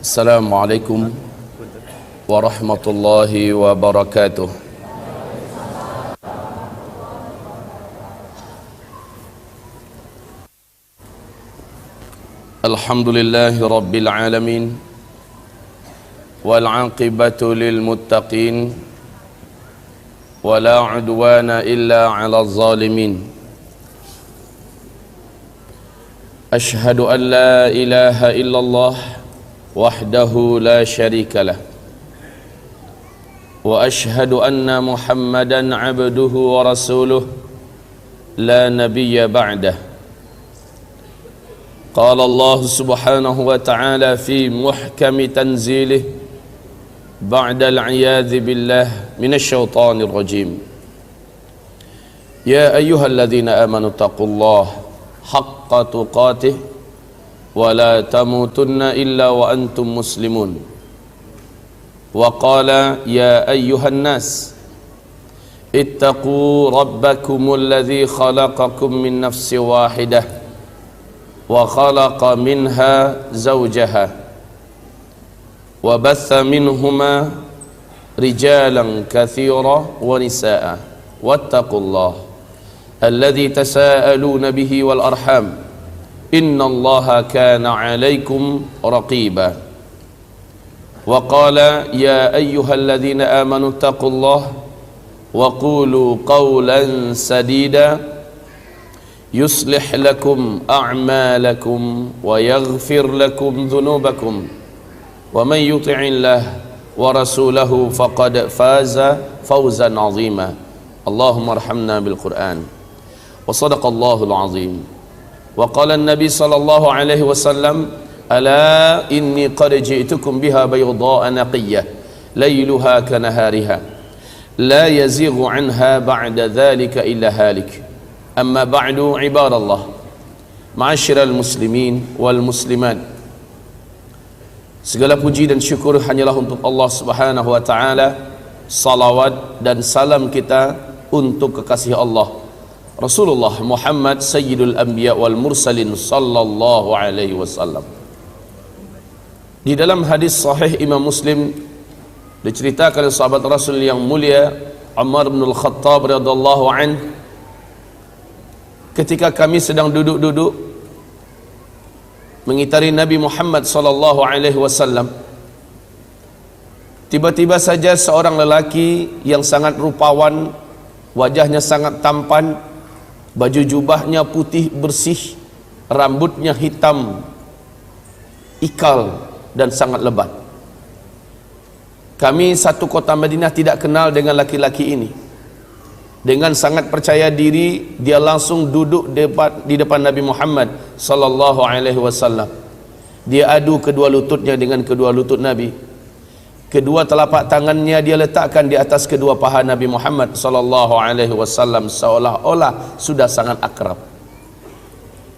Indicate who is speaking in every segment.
Speaker 1: Assalamualaikum warahmatullahi wabarakatuh. Alhamdulillahi rabbil alamin wal aqibatu lil muttaqin wala udwana illa 'alal zalimin. Ashhadu an la ilaha illallah wahdahu la syarika lah wa ashhadu anna Muhammadan 'abduhu wa rasuluh la nabiyya ba'dah. Qala Allah subhanahu wa ta'ala fi muhkami tanzilih ba'da al-'iyadhi billah minasy syaithanir rajim. Ya ayyuhalladzina amanu taqullaha haqqa tuqatih wa la tamutunna illa wa antum muslimun. Wa qala ya ayyuhan nas ittaqu rabbakumul ladzi khalaqakum min nafsin wahidah wa khalaqa minha zawjaha wa batha minhuma rijalan katsira wa nisaa wattaqullaha alladzi tasaaluna bihi wal arham innallaha kana 'alaikum raqiba. Wa qala ya ayyuhalladzina amanu taqullaha wa qulu qawlan sadida yuslih lakum a'malakum wa yaghfir lakum dhunubakum wa man yuti'illah wa rasulahu faqad faza fawzan 'azima. Allahumma arhamna bil Qur'an. Wa sadaqallahul azim. Wa qala an-nabi sallallahu alaihi wasallam ala inni qad ji'tukum biha bayda'a naqiyyah layluha kanahariha la yazighu anha ba'da dhalika illa halik. Amma ba'du, ibadallah, ma'asyiral muslimin wal muslimat, segala puji dan syukur hanyalah untuk Allah subhanahu wa ta'ala. Salawat dan salam kita untuk kekasih Allah Rasulullah Muhammad Sayyidul Anbiya wal Mursalin sallallahu alaihi wasallam. Di dalam hadis sahih Imam Muslim diceritakan oleh sahabat Rasul yang mulia Umar bin Al-Khattab radhiyallahu anhu, ketika kami sedang duduk-duduk mengitari Nabi Muhammad sallallahu alaihi wasallam, tiba-tiba saja seorang lelaki yang sangat rupawan, wajahnya sangat tampan, baju jubahnya putih bersih, rambutnya hitam ikal dan sangat lebat. Kami satu kota Madinah tidak kenal dengan laki-laki ini. Dengan sangat percaya diri dia langsung duduk di depan Nabi Muhammad sallallahu alaihi wasallam. Dia adu kedua lututnya dengan kedua lutut Nabi. Kedua telapak tangannya dia letakkan di atas kedua paha Nabi Muhammad sallallahu alaihi wasallam seolah-olah sudah sangat akrab.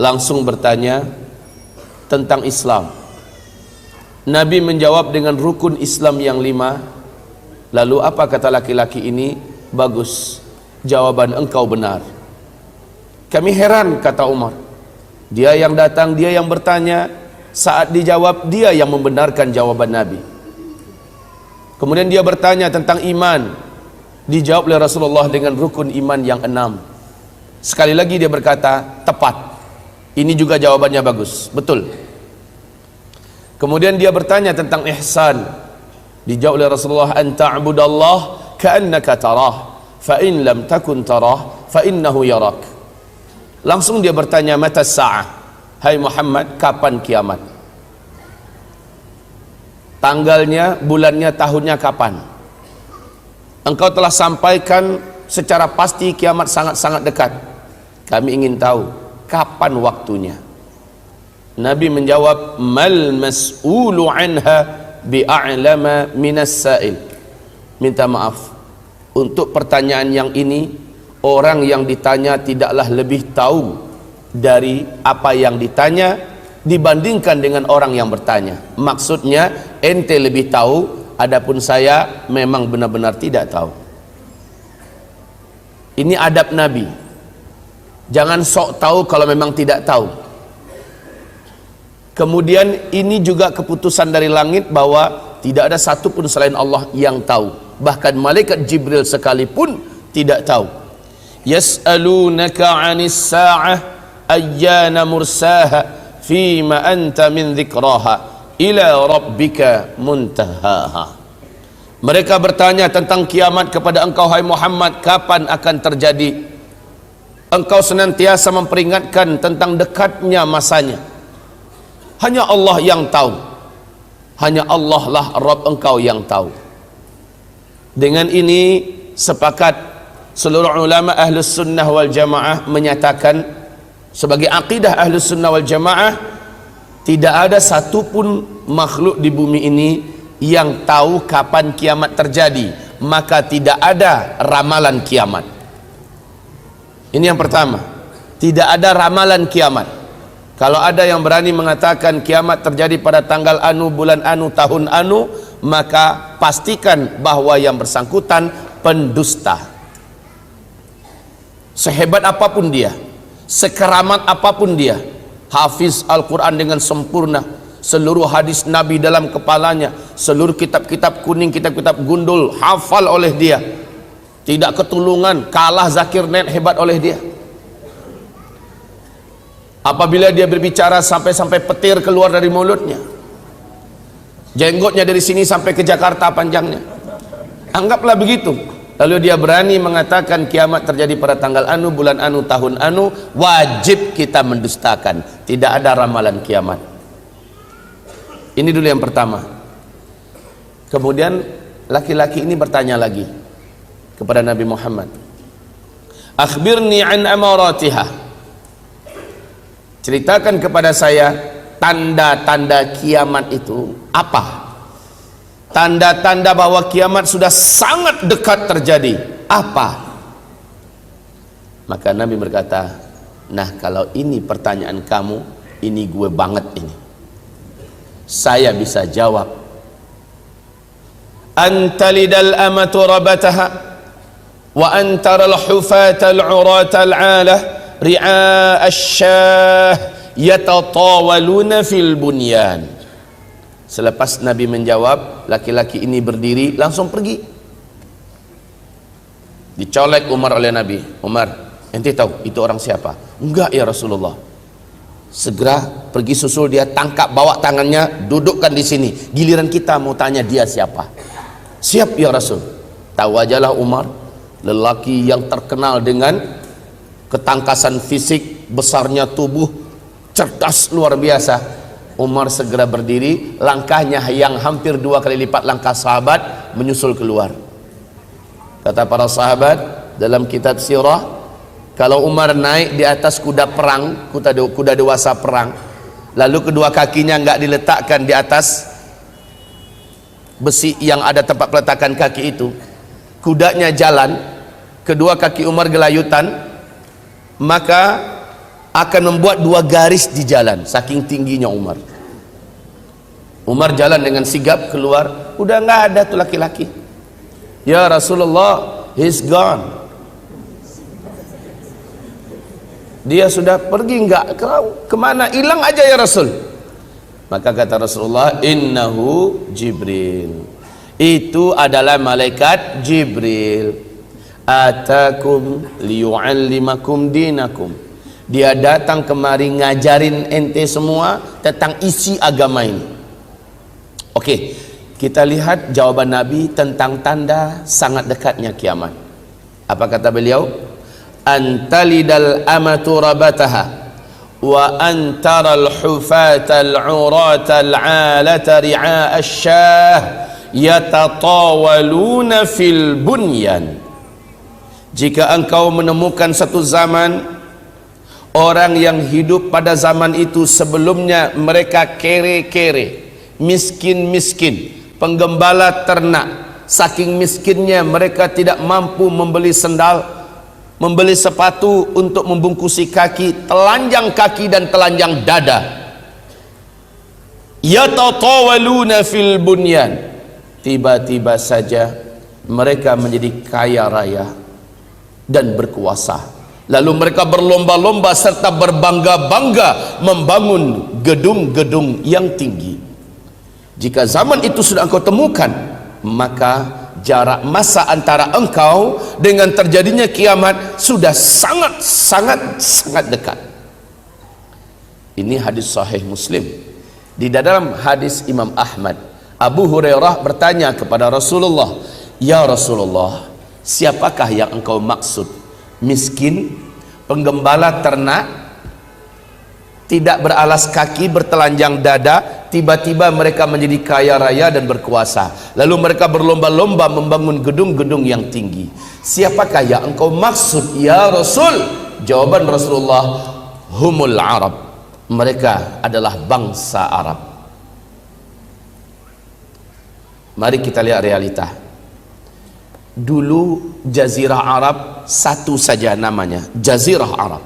Speaker 1: Langsung bertanya tentang Islam. Nabi menjawab dengan rukun Islam yang 5. Lalu apa kata laki-laki ini? Bagus, jawaban engkau benar. Kami heran, kata Umar. Dia yang datang, dia yang bertanya, saat dijawab dia yang membenarkan jawaban Nabi. Kemudian dia bertanya tentang iman, dijawab oleh Rasulullah dengan rukun iman yang 6. Sekali lagi dia berkata, tepat. Ini juga jawabannya bagus, betul. Kemudian dia bertanya tentang ihsan, dijawab oleh Rasulullah, an ta'budallah ka'annaka tarah, fa in lam takun tarah fa innahu yarak. Langsung dia bertanya, mata sa'ah, hai Muhammad, kapan kiamat? Tanggalnya, bulannya, tahunnya kapan? Engkau telah sampaikan secara pasti kiamat sangat-sangat dekat. Kami ingin tahu kapan waktunya. Nabi menjawab, mal mas'ulu anha bi'a'lama minas sa'il. Minta maaf, untuk pertanyaan yang ini, orang yang ditanya tidaklah lebih tahu dari apa yang ditanya dibandingkan dengan orang yang bertanya. Maksudnya ente lebih tahu, adapun saya memang benar-benar tidak tahu. Ini adab Nabi. Jangan sok tahu kalau memang tidak tahu. Kemudian ini juga keputusan dari langit bahwa tidak ada satu pun selain Allah yang tahu. Bahkan malaikat Jibril sekalipun tidak tahu. Yas'alunaka 'anis sa'ah ayyana mursaha fima anta min dzikraha ila rabbika muntahaha. Mereka bertanya tentang kiamat kepada engkau, hai Muhammad, kapan akan terjadi? Engkau senantiasa memperingatkan tentang dekatnya masanya. Hanya Allah yang tahu. Hanya Allah lah Rabb engkau yang tahu. Dengan ini sepakat seluruh ulama Ahlus Sunnah wal Jamaah menyatakan sebagai akidah Ahlus Sunnah wal Jamaah, tidak ada satupun makhluk di bumi ini yang tahu kapan kiamat terjadi, maka tidak ada ramalan kiamat. Ini yang pertama, tidak ada ramalan kiamat. Kalau ada yang berani mengatakan kiamat terjadi pada tanggal anu, bulan anu, tahun anu, maka pastikan bahwa yang bersangkutan pendusta. Sehebat apapun dia, sekeramat apapun dia, hafiz Al-Quran dengan sempurna, seluruh hadis Nabi dalam kepalanya, seluruh kitab-kitab kuning, kitab-kitab gundul hafal oleh dia, tidak ketulungan, kalah Zakir Naik hebat oleh dia. Apabila dia berbicara sampai petir keluar dari mulutnya, jenggotnya dari sini sampai ke Jakarta panjangnya, anggaplah begitu. Lalu dia berani mengatakan kiamat terjadi pada tanggal anu, bulan anu, tahun anu, wajib kita mendustakan. Tidak ada ramalan kiamat. Ini dulu yang pertama. Kemudian laki-laki ini bertanya lagi kepada Nabi Muhammad, akhbirni an amaratiha, ceritakan kepada saya tanda-tanda kiamat itu apa? Tanda-tanda bahwa kiamat sudah sangat dekat terjadi apa? Maka Nabi berkata, nah kalau ini pertanyaan kamu, ini gue banget ini, saya bisa jawab. Antalidal amatu rabataha wa antaral hufatal uratal alah ri'a asyah yatatawaluna fil bunyan. Selepas Nabi menjawab, laki-laki ini berdiri langsung pergi. Dicolek Umar oleh Nabi. Umar, ente tahu itu orang siapa? Enggak ya Rasulullah. Segera pergi susul dia, tangkap, bawa tangannya, dudukkan di sini. Giliran kita mau tanya dia siapa. Siap ya Rasul. Tahu ajalah Umar, lelaki yang terkenal dengan ketangkasan fisik, besarnya tubuh, cerdas luar biasa. Umar segera berdiri, langkahnya yang hampir 2 kali lipat langkah sahabat, menyusul keluar. Kata para sahabat dalam kitab sirah, kalau Umar naik di atas kuda perang, kuda dewasa perang, lalu kedua kakinya enggak diletakkan di atas besi yang ada tempat peletakan kaki itu, kudanya jalan, kedua kaki Umar gelayutan, maka akan membuat 2 garis di jalan, saking tingginya Umar. Umar jalan dengan sigap keluar, udah nggak ada tuh laki-laki. Ya Rasulullah, he's gone. Dia sudah pergi, nggak kemana, hilang aja ya Rasul. Maka kata Rasulullah, innahu Jibril, itu adalah malaikat Jibril, atakum liyu'allimakum dinakum. Dia datang kemari ngajarin ente semua tentang isi agama ini. Oke, kita lihat jawaban Nabi tentang tanda sangat dekatnya kiamat. Apa kata beliau? Antalidal amatu rabataha wa antaral hufatal uratal alata ri'a asyah yatatawaluna fil bunyan. Jika engkau menemukan satu zaman, orang yang hidup pada zaman itu sebelumnya mereka kere-kere, miskin-miskin, penggembala ternak, saking miskinnya mereka tidak mampu membeli sendal, membeli sepatu untuk membungkusi kaki, telanjang kaki dan telanjang dada. Yatatawaluna fil bunyan, tiba-tiba saja mereka menjadi kaya raya dan berkuasa, Lalu mereka berlomba-lomba serta berbangga-bangga membangun gedung-gedung yang tinggi. Jika zaman itu sudah engkau temukan, maka jarak masa antara engkau dengan terjadinya kiamat sudah sangat dekat. Ini hadis sahih Muslim. Di dalam hadis Imam Ahmad, Abu Hurairah bertanya kepada Rasulullah, "Ya Rasulullah, siapakah yang engkau maksud? Miskin, penggembala ternak, tidak beralas kaki, bertelanjang dada, tiba-tiba mereka menjadi kaya raya dan berkuasa. Lalu mereka berlomba-lomba membangun gedung-gedung yang tinggi. Siapakah yang engkau maksud ya Rasul?" Jawaban Rasulullah, "Humul Arab." Mereka adalah bangsa Arab. Mari kita lihat realita. Dulu Jazirah Arab satu saja namanya, Jazirah Arab.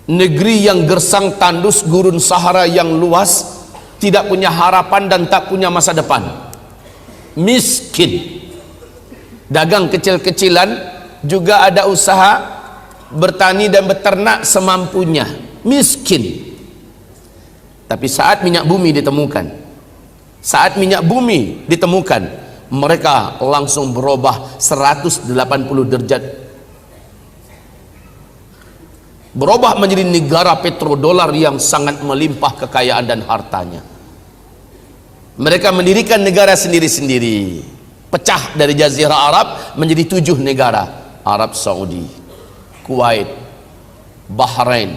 Speaker 1: Negeri yang gersang tandus, gurun Sahara yang luas, tidak punya harapan dan tak punya masa depan. Miskin. Dagang kecil-kecilan, juga ada usaha bertani dan beternak semampunya. Miskin. Tapi saat minyak bumi ditemukan, mereka langsung berubah 180 derajat, berubah menjadi negara petrodolar yang sangat melimpah kekayaan dan hartanya. Mereka mendirikan negara sendiri-sendiri, pecah dari Jazirah Arab menjadi 7 negara: Arab Saudi, Kuwait, Bahrain,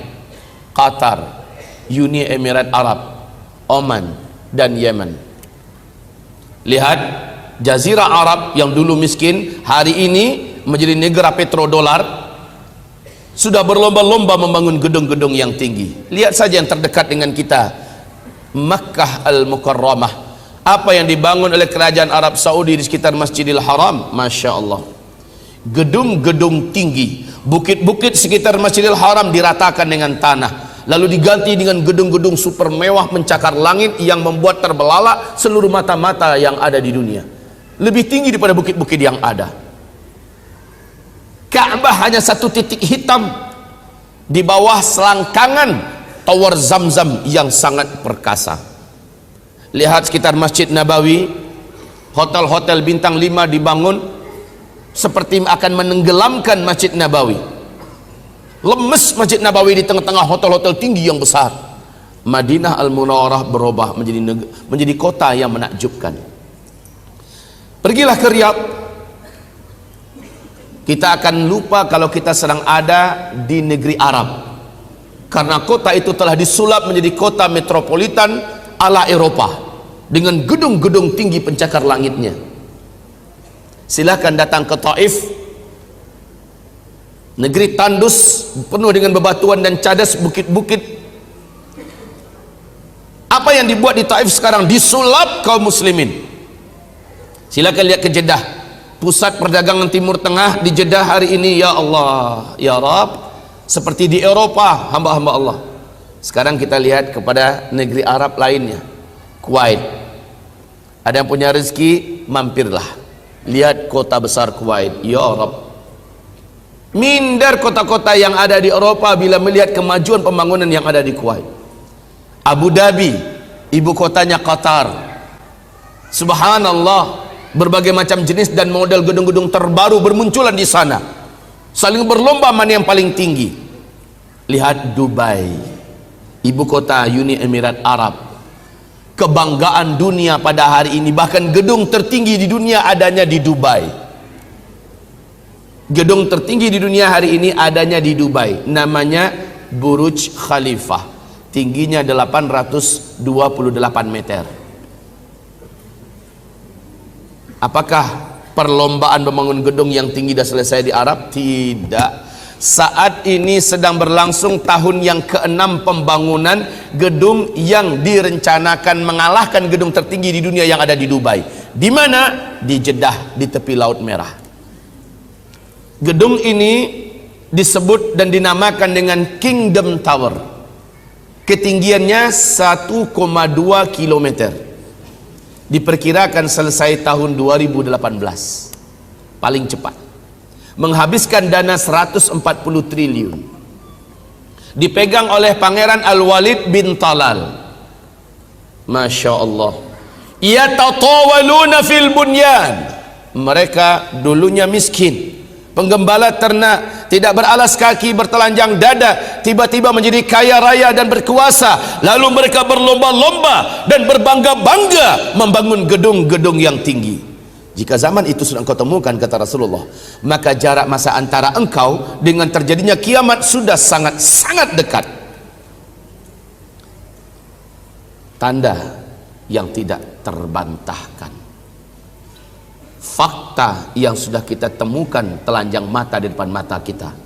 Speaker 1: Qatar, Uni Emirat Arab, Oman, dan Yemen. Lihat, Jazirah Arab yang dulu miskin, hari ini menjadi negara petrodolar, sudah berlomba-lomba membangun gedung-gedung yang tinggi. Lihat saja yang terdekat dengan kita, Makkah Al-Mukarramah. Apa yang dibangun oleh kerajaan Arab Saudi di sekitar Masjidil Haram, Masya Allah. Gedung-gedung tinggi, bukit-bukit sekitar Masjidil Haram diratakan dengan tanah, lalu diganti dengan gedung-gedung super mewah mencakar langit yang membuat terbelalak seluruh mata-mata yang ada di dunia. Lebih tinggi daripada bukit-bukit yang ada. Ka'bah hanya satu titik hitam di bawah selangkangan tower Zamzam yang sangat perkasa. Lihat sekitar Masjid Nabawi, hotel-hotel bintang 5 dibangun seperti akan menenggelamkan Masjid Nabawi. Lemes Masjid Nabawi di tengah-tengah hotel-hotel tinggi yang besar. Madinah Al-Munawwarah berubah menjadi kota yang menakjubkan. Pergilah ke Riyadh, kita akan lupa kalau kita sedang ada di negeri Arab, karena kota itu telah disulap menjadi kota metropolitan ala Eropa dengan gedung-gedung tinggi pencakar langitnya. Silahkan datang ke Taif, negeri tandus penuh dengan bebatuan dan cadas, bukit-bukit. Apa yang dibuat di Taif sekarang disulap kaum muslimin. Silakan lihat ke Jeddah, pusat perdagangan Timur Tengah di Jeddah hari ini. Ya Allah, ya Rabb, seperti di Eropa hamba-hamba Allah. Sekarang kita lihat kepada negeri Arab lainnya, Kuwait. Ada yang punya rezeki, mampirlah, lihat kota besar Kuwait. Ya Rabb, minder kota-kota yang ada di Eropa bila melihat kemajuan pembangunan yang ada di Kuwait. Abu Dhabi, ibu kotanya Qatar. Subhanallah, berbagai macam jenis dan model gedung-gedung terbaru bermunculan di sana, saling berlomba mana yang paling tinggi. Lihat Dubai, ibu kota Uni Emirat Arab, kebanggaan dunia pada hari ini. Bahkan gedung tertinggi di dunia adanya di Dubai. Gedung tertinggi di dunia hari ini adanya di Dubai, namanya Burj Khalifah, tingginya 828 meter. Apakah perlombaan membangun gedung yang tinggi dah selesai di Arab? Tidak. Saat ini sedang berlangsung tahun yang ke-6 pembangunan gedung yang direncanakan mengalahkan gedung tertinggi di dunia yang ada di Dubai. Di mana? Di Jeddah, di tepi Laut Merah. Gedung ini disebut dan dinamakan dengan Kingdom Tower. Ketinggiannya 1,2 km. Diperkirakan selesai tahun 2018 paling cepat. menghabiskan dana 140 triliun, dipegang oleh Pangeran Al-Walid bin Talal. Masya Allah. Yatatawaluna fil bunyan. Mereka dulunya miskin, penggembala ternak, tidak beralas kaki, bertelanjang dada, tiba-tiba menjadi kaya raya dan berkuasa. Lalu mereka berlomba-lomba dan berbangga-bangga membangun gedung-gedung yang tinggi. Jika zaman itu sudah engkau temukan, kata Rasulullah, maka jarak masa antara engkau dengan terjadinya kiamat sudah sangat-sangat dekat. Tanda yang tidak terbantahkan, fakta yang sudah kita temukan telanjang mata di depan mata kita.